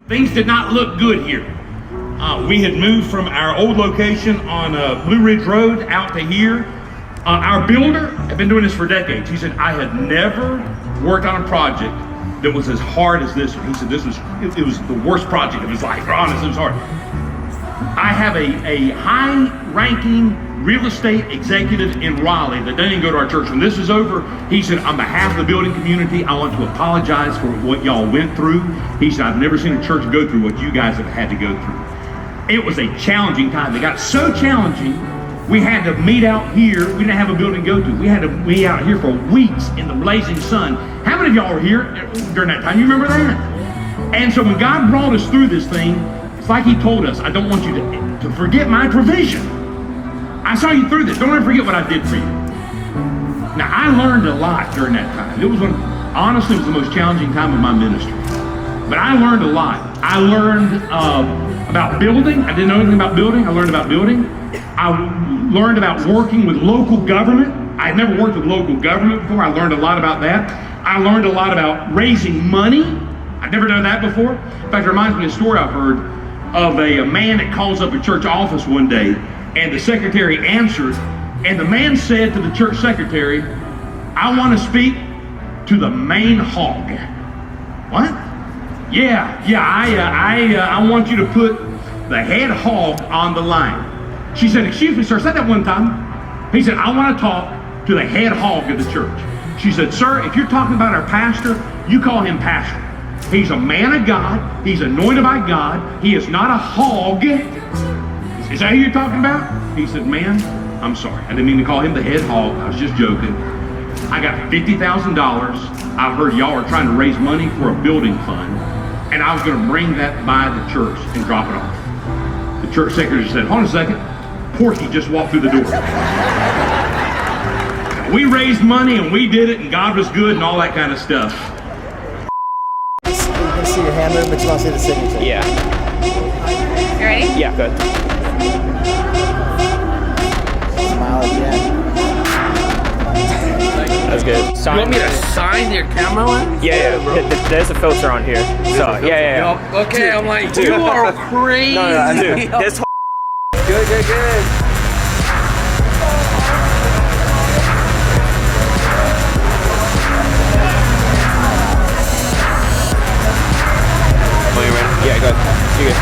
Things did not look good here. We had moved from our old location on Blue Ridge Road out to here. Our builder had been doing this for decades. He said, I had never worked on a project that was as hard as this one. He said, it was the worst project of his life. Honestly, it was hard. I have a high-ranking real estate executive in Raleigh that doesn't even go to our church. When this is over, he said, on behalf of the building community, I want to apologize for what y'all went through. He said, I've never seen a church go through what you guys have had to go through. It was a challenging time. It got so challenging, we had to meet out here. We didn't have a building to go to. We had to meet out here for weeks in the blazing sun. How many of y'all were here during that time? You remember that? And so when God brought us through this thing, it's like he told us, I don't want you to forget my provision. I saw you through this. Don't ever forget what I did for you. Now, I learned a lot during that time. It was honestly, it was the most challenging time of my ministry. But I learned a lot. I learned about building. I didn't know anything about building. I learned about building. I learned about working with local government. I had never worked with local government before. I learned a lot about that. I learned a lot about raising money. I'd never done that before. In fact, it reminds me of a story I've heard of a man that calls up a church office one day, and the secretary answered, and the man said to the church secretary, I want to speak to the main hog. What? I want you to put the head hog on the line. She said, excuse me, sir, said that one time. He said, I want to talk to the head hog of the church. She said, sir, if you're talking about our pastor, you call him pastor. He's a man of God. He's anointed by God. He is not a hog. Is that who you're talking about? He said, man, I'm sorry. I didn't mean to call him the head hog. I was just joking. I got $50,000. I heard y'all are trying to raise money for a building fund, and I was going to bring that by the church and drop it off. The church secretary said, hold on a second. Porky just walked through the door. We raised money and we did it, and God was good and all that kind of stuff. You can see your hand movement, but you want to see the signature. Yeah. You ready? Yeah, good. Smile again. That's good. You want me to sign your camera lens? Yeah. There's a filter on here. So, yeah. Okay, Dude, I'm like, you are crazy. No, dude, this Good. Yeah, good. You good.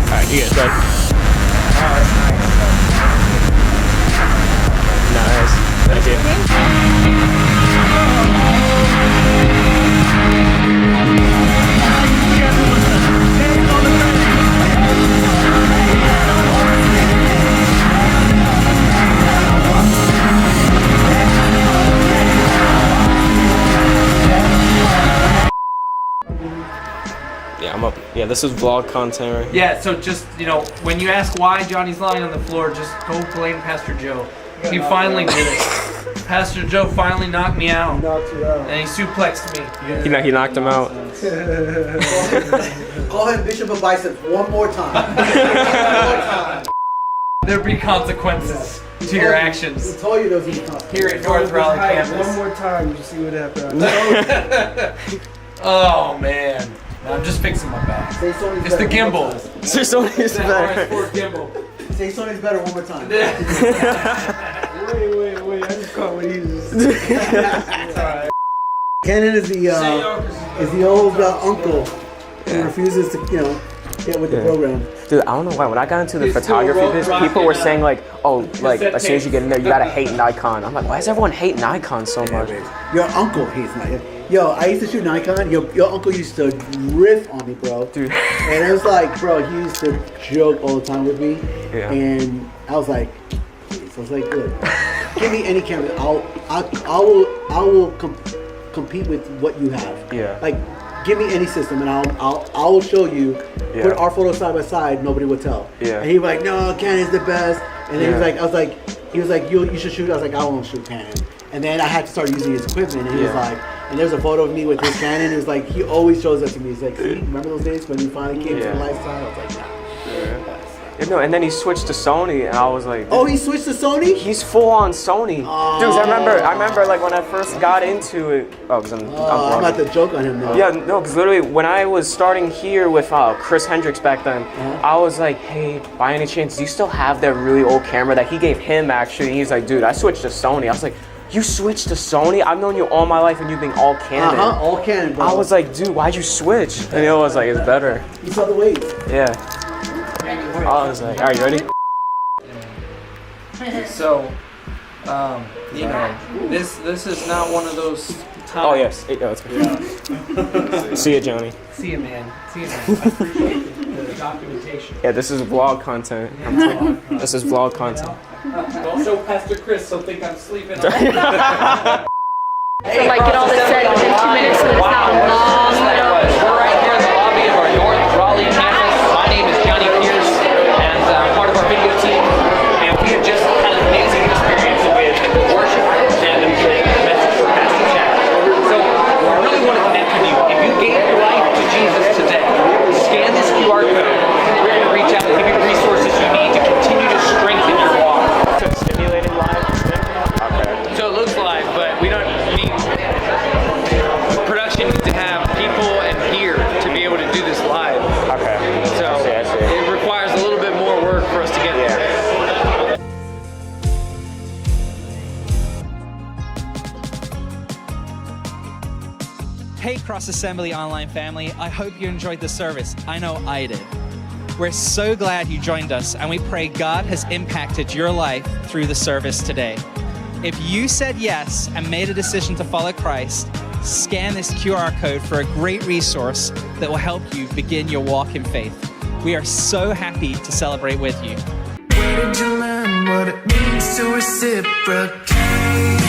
Alright, you good. Nice. Thank you. Yeah, I'm up. Yeah, this is vlog content, right? Yeah, so just, when you ask why Johnny's lying on the floor, just go blame Pastor Joe. He finally did it. Pastor Joe finally knocked me out. And he suplexed me. He knocked him out. Call him Bishop of Biceps one more time. There'll be consequences to your actions. I told you those are Here at North Raleigh campus. One more time, you see what happens. Oh, man. No, I'm just fixing my back. It's the gimbal. There's only It's that RS4 gimbal. Say Sony's better one more time. Wait, I just caught what he was. Cannon is the old uncle who refuses to, get with the program. Dude, I don't know why. When I got into the photography business, people were saying like, oh, like as soon as you get in there, you gotta hate Nikon. I'm like, why is everyone hate Nikon so much? Your uncle hates Nikon. Yo, I used to shoot Nikon. Your uncle used to riff on me, bro. Dude. And it was like, bro, he used to joke all the time with me. Yeah. And I was like, geez. I was like, look, give me any camera. I will compete with what you have. Yeah. Like, give me any system, and I will show you. Yeah. Put our photos side by side, nobody would tell. Yeah. And he was like, no, Canon's the best. And then he was like, you should shoot. I was like, I won't shoot Canon. And then I had to start using his equipment, and he was like, And there's a photo of me with his Canon. It was like, he always shows that to me. He's like, see, remember those days when you finally came to the lifestyle? I was like, nah. No, and then he switched to Sony, and I was like, oh, he switched to Sony? He's full on Sony. Oh. Dude, I remember like when I first got into it. Oh, because I'm about to joke on him now. Yeah, no, because literally when I was starting here with Chris Hendricks back then, I was like, hey, by any chance, do you still have that really old camera that he gave him actually? He's like, dude, I switched to Sony. I was like, you switched to Sony? I've known you all my life and you being all Canon. All Canon, bro. I was like, dude, why'd you switch? And he was like, it's better. You saw the weight. Yeah. I was like, are you ready? So, you know, this is not one of those times. Oh yes. Let's go. See ya, Johnny. See you, man. See you, man. I appreciate the documentation. Yeah, this is vlog content. This is vlog content. Don't show Pastor Chris, he'll think I'm sleeping. So like get all this said within 2 minutes so it's not long. We're right here in the lobby of our North Raleigh campus. My name is Johnny Pierce, and I'm part of our video team. And we have just had an amazing experience with worship and the message from Pastor Chad. So we really want to connect with you. If you gave your life to Jesus today, scan this QR code. We're going to reach out and give you the resources you need to continue to strengthen your walk. So it's stimulated live? Okay. So it looks live, but we don't need production needs to have people and gear to be able to do this live. Okay. So I see. it requires a little bit more work for us to get there. Hey Cross Assembly Online family, I hope you enjoyed the service. I know I did. We're so glad you joined us, and we pray God has impacted your life through the service today. If you said yes and made a decision to follow Christ, scan this QR code for a great resource that will help you begin your walk in faith. We are so happy to celebrate with you. Where did you learn what it means to reciprocate?